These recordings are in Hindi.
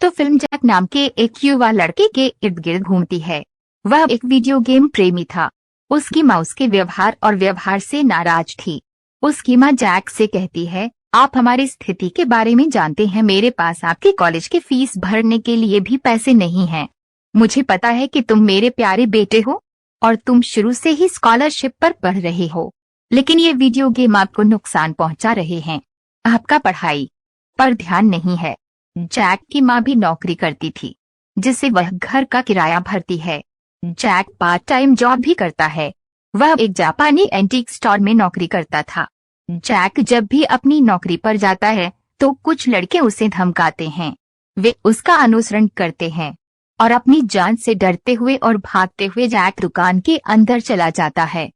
तो फिल्म जैक नाम के एक युवा लड़के के इर्द गिर्द घूमती है। वह एक वीडियो गेम प्रेमी था। उसकी माँ उसके व्यवहार से नाराज थी। उसकी माँ जैक से कहती है, आप हमारी स्थिति के बारे में जानते हैं, मेरे पास आपके कॉलेज की फीस भरने के लिए भी पैसे नहीं हैं। मुझे पता है कि तुम मेरे प्यारे बेटे हो और तुम शुरू से ही स्कॉलरशिप पर पढ़ रहे हो, लेकिन ये वीडियो गेम आपको नुकसान पहुंचा रहे हैं। आपका पढ़ाई पर ध्यान नहीं है। जैक की माँ भी नौकरी करती थी, जिससे वह घर का किराया भरती है। जैक पार्ट टाइम जॉब भी करता है। वह एक जापानी एंटीक स्टोर में नौकरी करता था। जैक जब भी अपनी नौकरी पर जाता है तो कुछ लड़के उसे धमकाते हैं। वे उसका अनुसरण करते हैं और अपनी जान से डरते हुए और भागते हुए जैक दुकान के अंदर चला जाता है।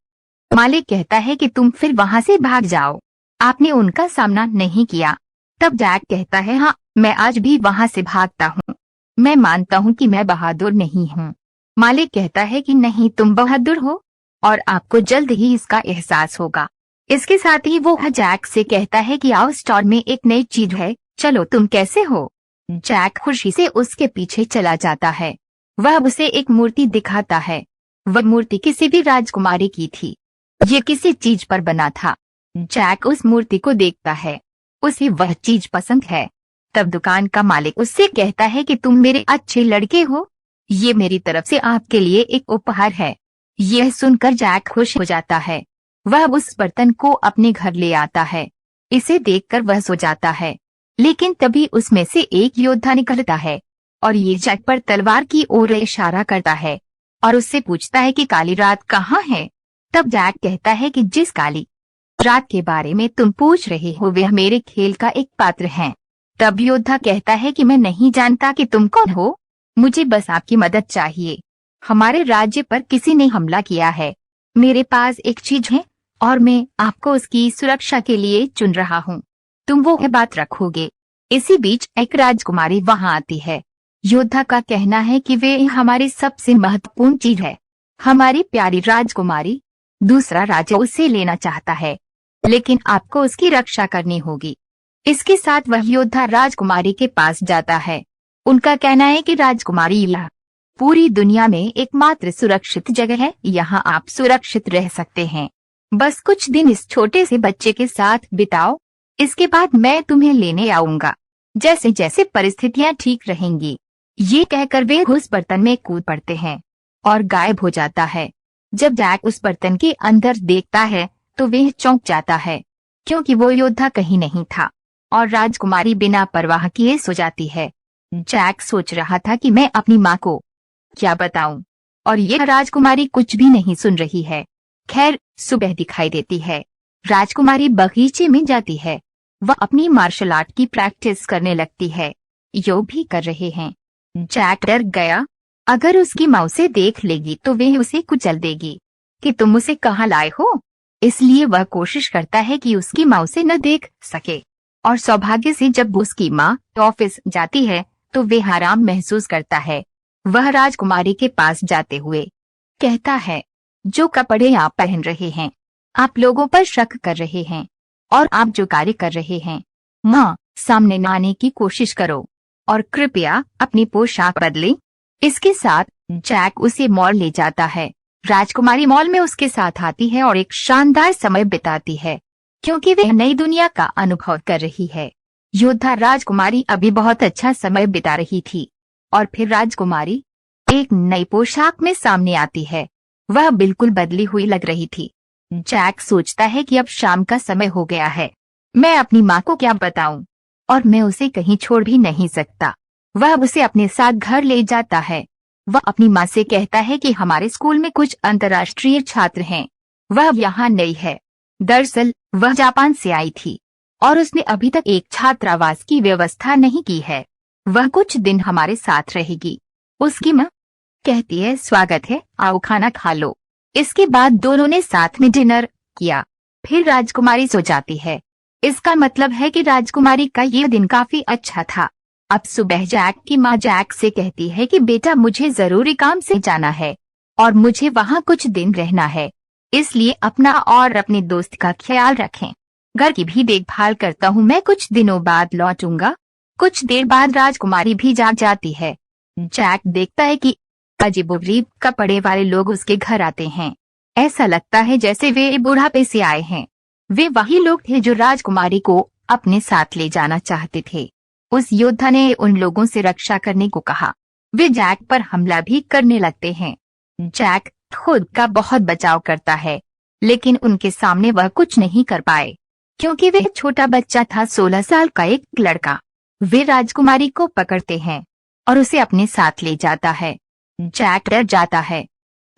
मालिक कहता है कि तुम फिर वहां से भाग जाओ, आपने उनका सामना नहीं किया। तब जैक कहता है, हाँ, मैं आज भी वहां से भागता हूँ। मैं मानता हूँ कि मैं बहादुर नहीं हूँ। मालिक कहता है कि नहीं, तुम बहादुर हो और आपको जल्द ही इसका एहसास होगा। इसके साथ ही वो जैक से कहता है कि आओ, स्टोर में एक नई चीज है, चलो, तुम कैसे हो। जैक खुशी से उसके पीछे चला जाता है। वह उसे एक मूर्ति दिखाता है। वह मूर्ति किसी भी राजकुमारी की थी। ये किसी चीज पर बना था। जैक उस मूर्ति को देखता है, उसे वह चीज पसंद है। तब दुकान का मालिक उससे कहता है कि तुम मेरे अच्छे लड़के हो, ये मेरी तरफ से आपके लिए एक उपहार है। यह सुनकर जैक खुश हो जाता है। वह उस बर्तन को अपने घर ले आता है। इसे देखकर वह सो जाता है, लेकिन तभी उसमें से एक योद्धा निकलता है और ये जैक पर तलवार की ओर इशारा करता है और उससे पूछता है कि काली रात कहाँ है। तब जैक कहता है कि जिस काली रात के बारे में तुम पूछ रहे हो वह मेरे खेल का एक पात्र है। तब योद्धा कहता है कि मैं नहीं जानता कि तुम कौन हो, मुझे बस आपकी मदद चाहिए। हमारे राज्य पर किसी ने हमला किया है। मेरे पास एक चीज है और मैं आपको उसकी सुरक्षा के लिए चुन रहा हूँ। तुम वो बात रखोगे। इसी बीच एक राजकुमारी वहां आती है। योद्धा का कहना है कि वे हमारी सबसे महत्वपूर्ण चीज है। हमारी प्यारी राजकुमारी, दूसरा राज्य उसे लेना चाहता है, लेकिन आपको उसकी रक्षा करनी होगी। इसके साथ वह योद्धा राजकुमारी के पास जाता है। उनका कहना है कि राजकुमारी, यह पूरी दुनिया में एकमात्र सुरक्षित जगह है, यहाँ आप सुरक्षित रह सकते हैं। बस कुछ दिन इस छोटे से बच्चे के साथ बिताओ, इसके बाद मैं तुम्हें लेने आऊंगा जैसे जैसे परिस्थितियां ठीक रहेंगी। ये कहकर वे उस बर्तन में कूद पड़ते हैं और गायब हो जाता है। जब जैक उस बर्तन के अंदर देखता है तो वह चौंक जाता है, क्योंकि वो योद्धा कहीं नहीं था और राजकुमारी बिना परवाह किए सो जाती है। जैक सोच रहा था कि मैं अपनी माँ को क्या बताऊं, और यह राजकुमारी कुछ भी नहीं सुन रही है। खैर, सुबह दिखाई देती है। राजकुमारी बगीचे में जाती है। वह अपनी मार्शल आर्ट की प्रैक्टिस करने लगती है। योग भी कर रहे हैं। जैक डर गया, अगर उसकी माँ उसे देख लेगी तो वह उसे कुचल देगी कि तुम उसे कहाँ लाए हो। इसलिए वह कोशिश करता है कि उसकी माँ उसे न देख सके, और सौभाग्य से जब उसकी माँ ऑफिस जाती है तो वह आराम महसूस करता है। वह राजकुमारी के पास जाते हुए कहता है, जो कपड़े आप पहन रहे हैं, आप लोगों पर शक कर रहे हैं, और आप जो कार्य कर रहे हैं, माँ, सामने न आने की कोशिश करो और कृपया अपनी पोशाक बदलें। इसके साथ जैक उसे मॉल ले जाता है। राजकुमारी मॉल में उसके साथ आती है और एक शानदार समय बिताती है, क्योंकि वह नई दुनिया का अनुभव कर रही है। योद्धा राजकुमारी अभी बहुत अच्छा समय बिता रही थी और फिर राजकुमारी एक नई पोशाक में सामने आती है। वह बिल्कुल बदली हुई लग रही थी। जैक सोचता है कि अब शाम का समय हो गया है, मैं अपनी माँ को क्या बताऊं, और मैं उसे कहीं छोड़ भी नहीं सकता। वह उसे अपने साथ घर ले जाता है। वह अपनी माँ से कहता है कि हमारे स्कूल में कुछ अंतर्राष्ट्रीय छात्र हैं। वह यहाँ नई है। दरअसल वह जापान से आई थी और उसने अभी तक एक छात्रावास की व्यवस्था नहीं की है। वह कुछ दिन हमारे साथ रहेगी। उसकी माँ कहती है, स्वागत है, आओ खाना खा लो। इसके बाद दोनों ने साथ में डिनर किया। फिर राजकुमारी सो जाती है। इसका मतलब है कि राजकुमारी का ये दिन काफी अच्छा था। अब सुबह जैक की माँ जैक से कहती है कि बेटा, मुझे जरूरी काम से जाना है और मुझे वहाँ कुछ दिन रहना है, इसलिए अपना और अपने दोस्त का ख्याल रखें। घर की भी देखभाल करता हूँ, मैं कुछ दिनों बाद लौटूंगा। कुछ देर बाद राजकुमारी भी जाग जाती है। जैक देखता है कि अजीबोगरीब कपड़े वाले लोग उसके घर आते हैं। ऐसा लगता है जैसे वे बुढ़ापे से आए हैं। वे वही लोग थे जो राजकुमारी को अपने साथ ले जाना चाहते थे। उस योद्धा ने उन लोगों से रक्षा करने को कहा। वे जैक पर हमला भी करने लगते हैं। जैक खुद का बहुत बचाव करता है, लेकिन उनके सामने वह कुछ नहीं कर पाए, क्योंकि वे छोटा बच्चा था, 16 साल का एक लड़का। वे राजकुमारी को पकड़ते हैं और उसे अपने साथ ले जाता है। जैक डर जाता है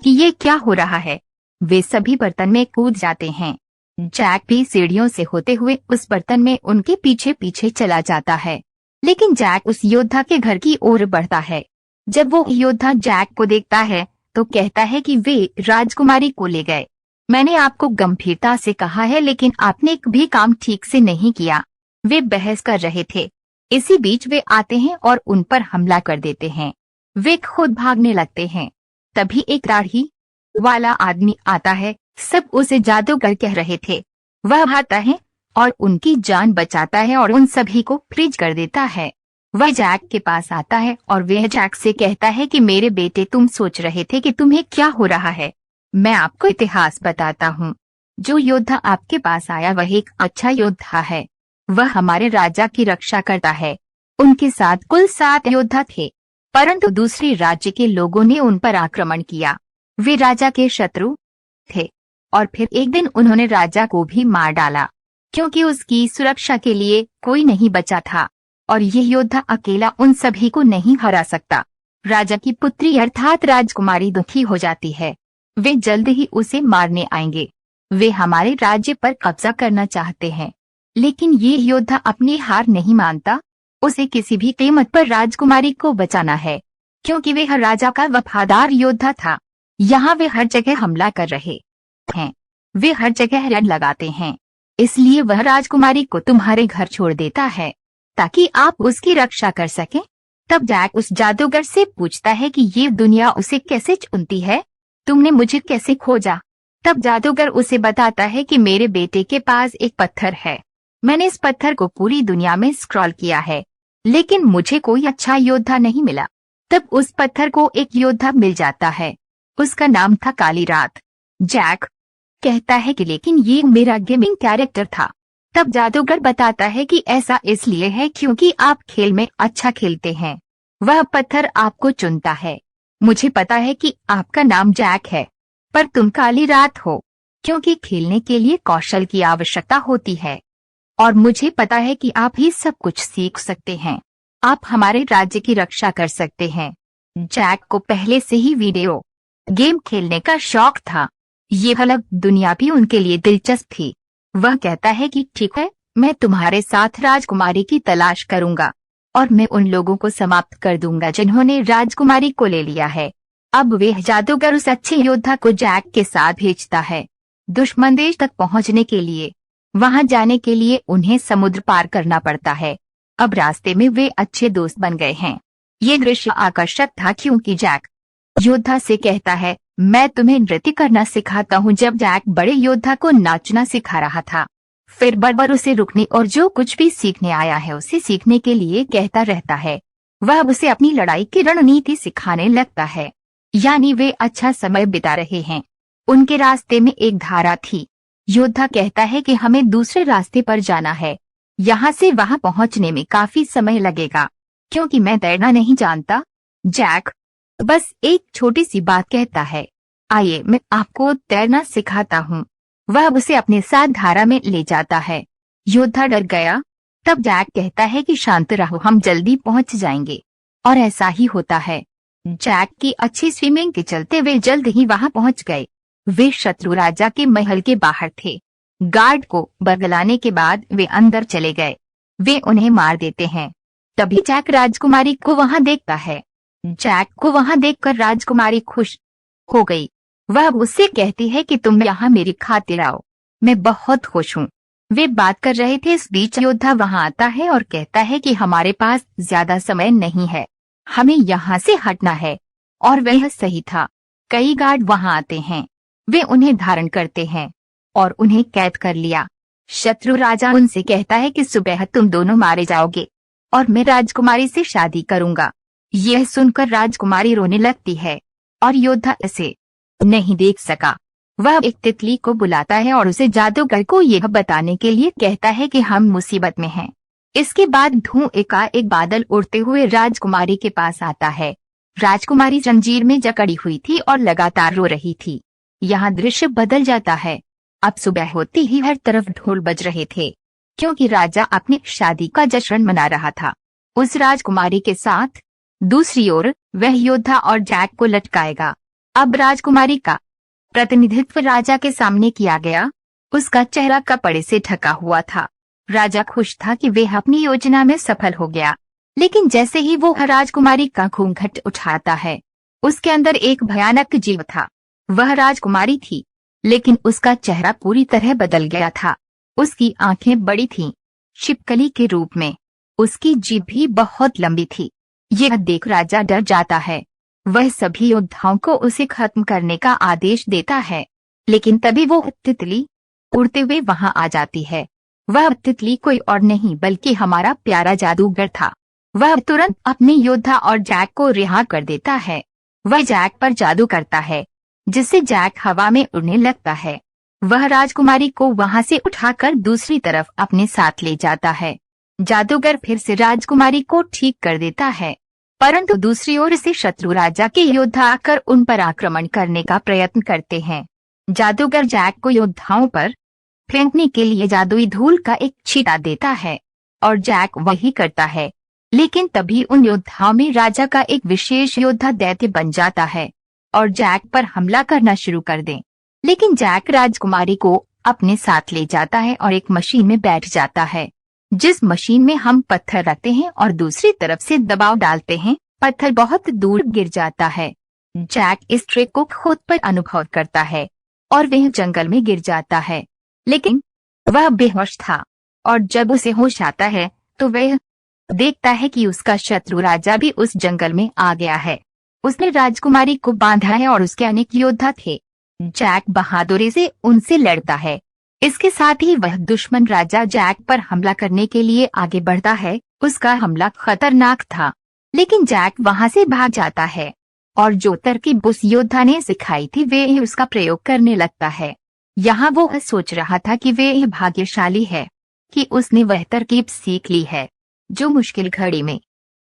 कि ये क्या हो रहा है। वे सभी बर्तन में कूद जाते हैं। जैक भी सीढ़ियों से होते हुए उस बर्तन में उनके पीछे पीछे चला जाता है, लेकिन जैक उस योद्धा के घर की ओर बढ़ता है। जब वो योद्धा जैक को देखता है तो कहता है कि वे राजकुमारी को ले गए। मैंने आपको गंभीरता से कहा है, लेकिन आपने एक भी काम ठीक से नहीं किया। वे बहस कर रहे थे। इसी बीच वे आते हैं और उन पर हमला कर देते हैं। वे खुद भागने लगते हैं। तभी एक दाढ़ी वाला आदमी आता है। सब उसे जादूगर कह रहे थे। वह आता है और उनकी जान बचाता है और उन सभी को फ्रीज कर देता है। वह जैक के पास आता है और वह जैक से कहता है कि मेरे बेटे, तुम सोच रहे थे कि तुम्हें क्या हो रहा है। मैं आपको इतिहास बताता हूँ। जो योद्धा आपके पास आया वह एक अच्छा योद्धा है। वह हमारे राजा की रक्षा करता है। उनके साथ कुल 7 योद्धा थे, परंतु दूसरे राज्य के लोगों ने उन पर आक्रमण किया। वे राजा के शत्रु थे और फिर एक दिन उन्होंने राजा को भी मार डाला, क्योंकि उसकी सुरक्षा के लिए कोई नहीं बचा था और यह योद्धा अकेला उन सभी को नहीं हरा सकता। राजा की पुत्री अर्थात राजकुमारी दुखी हो जाती है। वे जल्द ही उसे मारने आएंगे। वे हमारे राज्य पर कब्जा करना चाहते हैं, लेकिन ये योद्धा अपनी हार नहीं मानता। उसे किसी भी कीमत पर राजकुमारी को बचाना है, क्योंकि वे हर राजा का वफादार योद्धा था। यहाँ वे हर जगह हमला कर रहे हैं। वे हर जगह रेड लगाते हैं, इसलिए वह राजकुमारी को तुम्हारे घर छोड़ देता है ताकि आप उसकी रक्षा कर सकें। तब जैक उस जादूगर से पूछता है कि ये दुनिया उसे कैसे चुनती है, तुमने मुझे कैसे खोजा। तब जादूगर उसे बताता है कि मेरे बेटे के पास एक पत्थर है। मैंने इस पत्थर को पूरी दुनिया में स्क्रॉल किया है, लेकिन मुझे कोई अच्छा योद्धा नहीं मिला। तब उस पत्थर को एक योद्धा मिल जाता है। उसका नाम था काली रात। जैक कहता है कि लेकिन ये मेरा गेमिंग कैरेक्टर था। तब जादूगर बताता है कि ऐसा इसलिए है क्योंकि आप खेल में अच्छा खेलते हैं। वह पत्थर आपको चुनता है। मुझे पता है कि आपका नाम जैक है, पर तुम काली रात हो, क्योंकि खेलने के लिए कौशल की आवश्यकता होती है और मुझे पता है कि आप ही सब कुछ सीख सकते हैं। आप हमारे राज्य की रक्षा कर सकते हैं। जैक को पहले से ही वीडियो गेम खेलने का शौक था। ये अलग दुनिया भी उनके लिए दिलचस्प थी। वह कहता है कि ठीक है, मैं तुम्हारे साथ राजकुमारी की तलाश करूंगा और मैं उन लोगों को समाप्त कर दूंगा जिन्होंने राजकुमारी को ले लिया है। अब वे जादूगर उस अच्छे योद्धा को जैक के साथ भेजता है दुश्मन देश तक पहुंचने के लिए। वहां जाने के लिए उन्हें समुद्र पार करना पड़ता है। अब रास्ते में वे अच्छे दोस्त बन गए हैं। ये दृश्य आकर्षक था क्योंकि जैक योद्धा से कहता है, मैं तुम्हें नृत्य करना सिखाता हूँ। जब जैक बड़े योद्धा को नाचना सिखा रहा था, फिर बार-बार उसे रुकने और जो कुछ भी सीखने आया है उसे सीखने के लिए कहता रहता है। वह उसे अपनी लड़ाई की रणनीति सिखाने लगता है। यानी वे अच्छा समय बिता रहे हैं। उनके रास्ते में एक धारा थी। योद्धा कहता है कि हमें दूसरे रास्ते पर जाना है। यहाँ से वहां पहुंचने में काफी समय लगेगा, क्योंकि मैं तैरना नहीं जानता। जैक बस एक छोटी सी बात कहता है, आइए मैं आपको तैरना सिखाता हूँ। वह उसे अपने साथ धारा में ले जाता है। योद्धा डर गया। तब जैक कहता है कि शांत रहो, हम जल्दी पहुंच जाएंगे। और ऐसा ही होता है। जैक की अच्छी स्विमिंग के चलते वे जल्द ही वहां पहुंच गए। वे शत्रु राजा के महल के बाहर थे। गार्ड को बरगलाने के बाद वे अंदर चले गए। वे उन्हें मार देते हैं। तभी जैक राजकुमारी को वहां देखता है। जैक को वहां देखकर राजकुमारी खुश हो गई। वह उससे कहती है कि तुम यहाँ मेरी खातिर आओ, मैं बहुत खुश हूँ। वे बात कर रहे थे, इस बीच योद्धा वहां आता है और कहता है कि हमारे पास ज्यादा समय नहीं है, हमें यहाँ से हटना है। और वह सही था। कई गार्ड वहां आते हैं। वे उन्हें धारण करते हैं और उन्हें कैद कर लिया। शत्रु राजा उनसे कहता है कि सुबह तुम दोनों मारे जाओगे। और मैं राजकुमारी से शादी करूंगा। यह सुनकर राजकुमारी रोने लगती है और योद्धा इसे नहीं देख सका। वह एक तितली को बुलाता है और उसे जादूगर को यह बताने के लिए कहता है कि हम मुसीबत में हैं। इसके बाद धुएं का एक बादल उड़ते हुए राजकुमारी के पास आता है। राजकुमारी जंजीर में जकड़ी हुई थी और लगातार रो रही थी। यहाँ दृश्य बदल जाता है। अब सुबह होते ही हर तरफ ढोल बज रहे थे, क्योंकि राजा अपनी शादी का जश्न मना रहा था उस राजकुमारी के साथ। दूसरी ओर वह योद्धा और जैक को लटकाएगा। अब राजकुमारी का प्रतिनिधित्व राजा के सामने किया गया। उसका चेहरा कपड़े से ढका हुआ था। राजा खुश था कि वह अपनी योजना में सफल हो गया, लेकिन जैसे ही वो राजकुमारी का घूंघट उठाता है, उसके अंदर एक भयानक जीव था। वह राजकुमारी थी, लेकिन उसका चेहरा पूरी तरह बदल गया था। उसकी आंखें बड़ी थीं, छिपकली के रूप में। उसकी जीभ भी बहुत लंबी थी। यह देख राजा डर जाता है। वह सभी योद्धाओं को उसे खत्म करने का आदेश देता है, लेकिन तभी वो तितली उड़ते हुए वहां आ जाती है। वह तितली कोई और नहीं बल्कि हमारा प्यारा जादूगर था। वह तुरंत अपने योद्धा और जैक को रिहा कर देता है। वह जैक पर जादू करता है, जिससे जैक हवा में उड़ने लगता है। वह राजकुमारी को वहां से उठाकर दूसरी तरफ अपने साथ ले जाता है। जादूगर फिर से राजकुमारी को ठीक कर देता है, परंतु दूसरी ओर से शत्रु राजा के योद्धा आकर उन पर आक्रमण करने का प्रयत्न करते हैं। जादूगर जैक को योद्धाओं पर फेंकने के लिए जादुई धूल का एक छींटा देता है और जैक वही करता है। लेकिन तभी उन योद्धाओं में राजा का एक विशेष योद्धा दैत्य बन जाता है और जैक पर हमला करना शुरू कर दे। लेकिन जैक राजकुमारी को अपने साथ ले जाता है और एक मशीन में बैठ जाता है, जिस मशीन में हम पत्थर रखते हैं और दूसरी तरफ से दबाव डालते हैं। पत्थर बहुत दूर गिर जाता है। जैक इस ट्रिक को खुद पर अनुभव करता है और वह जंगल में गिर जाता है, लेकिन वह बेहोश था और जब उसे होश आता है तो वह देखता है कि उसका शत्रु राजा भी उस जंगल में आ गया है। उसने राजकुमारी को बांधा है और उसके अनेक योद्धा थे। जैक बहादुरी से उनसे लड़ता है। इसके साथ ही वह दुश्मन राजा जैक पर हमला करने के लिए आगे बढ़ता है। उसका हमला खतरनाक था, लेकिन जैक वहां से भाग जाता है और जो तरकीब उस योद्धा ने सिखाई थी वे उसका प्रयोग करने लगता है। यहाँ वो सोच रहा था कि वे भाग्यशाली है कि उसने वह तरकीब सीख ली है जो मुश्किल घड़ी में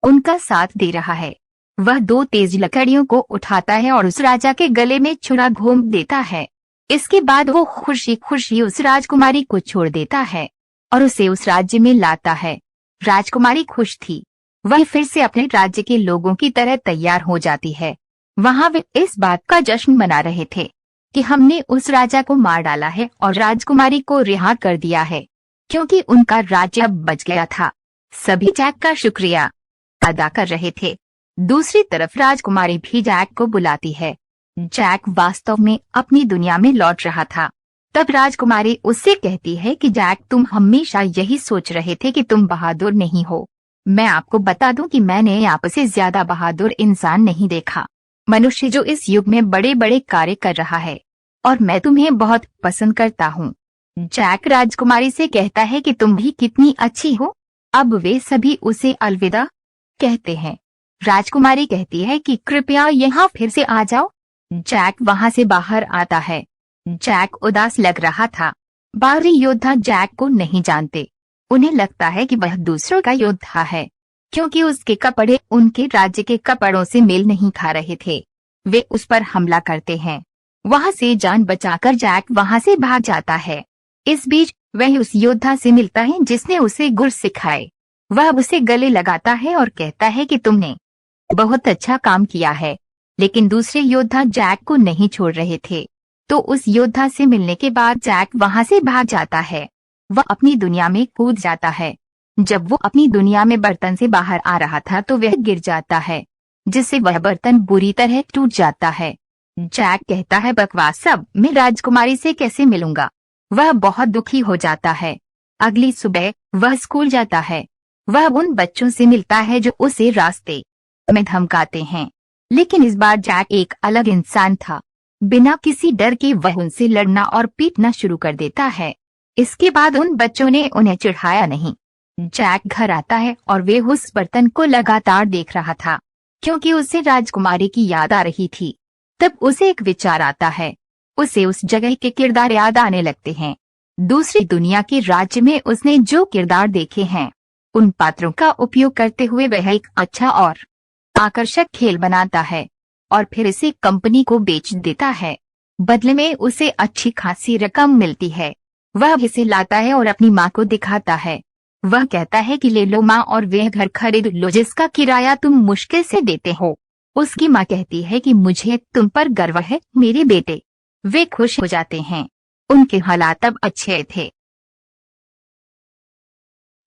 उनका साथ दे रहा है। वह दो तेज लकड़ियों को उठाता है और उस राजा के गले में छुरा घोंप देता है। इसके बाद वो खुशी खुशी उस राजकुमारी को छोड़ देता है और उसे उस राज्य में लाता है। राजकुमारी खुश थी। वह फिर से अपने राज्य के लोगों की तरह तैयार हो जाती है। वहां वे इस बात का जश्न मना रहे थे कि हमने उस राजा को मार डाला है और राजकुमारी को रिहा कर दिया है, क्योंकि उनका राज्य अब बच गया था। सभी जैक का शुक्रिया अदा कर रहे थे। दूसरी तरफ राजकुमारी भी जैक को बुलाती है। जैक वास्तव में अपनी दुनिया में लौट रहा था। तब राजकुमारी उससे कहती है कि जैक, तुम हमेशा यही सोच रहे थे कि तुम बहादुर नहीं हो। मैं आपको बता दूं कि मैंने आपसे ज्यादा बहादुर इंसान नहीं देखा। मनुष्य जो इस युग में बड़े बड़े कार्य कर रहा है, और मैं तुम्हें बहुत पसंद करता हूँ। जैक राजकुमारी से कहता है कि तुम भी कितनी अच्छी हो। अब वे सभी उसे अलविदा कहते हैं। राजकुमारी कहती है कि कृपया यहाँ फिर से आ जाओ। जैक वहां से बाहर आता है। जैक उदास लग रहा था। बाहरी योद्धा जैक को नहीं जानते। उन्हें लगता है कि वह दूसरों का योद्धा है, क्योंकि उसके कपड़े उनके राज्य के कपड़ों से मेल नहीं खा रहे थे। वे उस पर हमला करते हैं। वहां से जान बचाकर जैक वहां से भाग जाता है। इस बीच वह उस योद्धा से मिलता है जिसने उसे गुर सिखाए। वह उसे गले लगाता है और कहता है कि तुमने बहुत अच्छा काम किया है। लेकिन दूसरे योद्धा जैक को नहीं छोड़ रहे थे, तो उस योद्धा से मिलने के बाद जैक वहां से भाग जाता है। वह अपनी दुनिया में कूद जाता है। जब वो अपनी दुनिया में बर्तन से बाहर आ रहा था तो वह गिर जाता है, जिससे वह बर्तन बुरी तरह टूट जाता है। जैक कहता है, बकवास सब, मैं राजकुमारी से कैसे मिलूंगा। वह बहुत दुखी हो जाता है। अगली सुबह वह स्कूल जाता है। वह उन बच्चों से मिलता है जो उसे रास्ते में धमकाते हैं, लेकिन इस बार जैक एक अलग इंसान था। बिना किसी डर के वह उनसे लड़ना और पीटना शुरू कर देता है। इसके बाद उन बच्चों ने उन्हें चिढ़ाया नहीं। जैक घर आता है और वे उस बर्तन को लगातार देख रहा था क्योंकि उसे राजकुमारी की याद आ रही थी। तब उसे एक विचार आता है। उसे उस जगह के किरदार याद आने लगते हैं। दूसरी दुनिया के राज्य में उसने जो किरदार देखे हैं उन पात्रों का उपयोग करते हुए वह एक अच्छा और आकर्षक खेल बनाता है और फिर इसे कंपनी को बेच देता है। बदले में उसे अच्छी खासी रकम मिलती है। वह इसे लाता है और अपनी माँ को दिखाता है। वह कहता है कि ले लो माँ और वह घर खरीद लो जिसका किराया तुम मुश्किल से देते हो। उसकी माँ कहती है कि मुझे तुम पर गर्व है मेरे बेटे। वे खुश हो जाते हैं। उनके हालात अब अच्छे थे।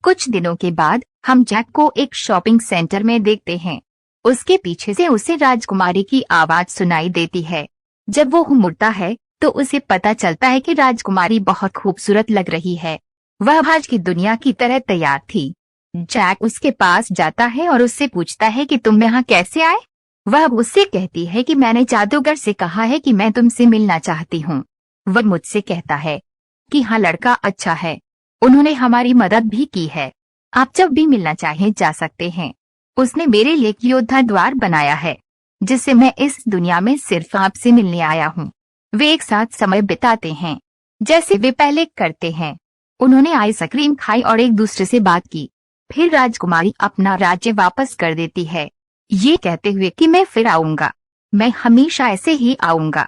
कुछ दिनों के बाद हम जैक को एक शॉपिंग सेंटर में देखते हैं। उसके पीछे से उसे राजकुमारी की आवाज सुनाई देती है। जब वो मुड़ता है तो उसे पता चलता है कि राजकुमारी बहुत खूबसूरत लग रही है। वह आज की दुनिया की तरह तैयार थी। जैक उसके पास जाता है और उससे पूछता है कि तुम यहाँ कैसे आए। वह उससे कहती है कि मैंने जादूगर से कहा है कि मैं तुमसे मिलना चाहती हूँ। वह मुझसे कहता है कि हाँ लड़का अच्छा है, उन्होंने हमारी मदद भी की है, आप जब भी मिलना चाहें जा सकते हैं। उसने मेरे लिए एक योद्धा द्वार बनाया है जिससे मैं इस दुनिया में सिर्फ आपसे मिलने आया हूँ। वे एक साथ समय बिताते हैं जैसे वे पहले करते हैं। उन्होंने आइसक्रीम खाई और एक दूसरे से बात की। फिर राजकुमारी अपना राज्य वापस कर देती है ये कहते हुए कि मैं फिर आऊंगा, मैं हमेशा ऐसे ही आऊंगा।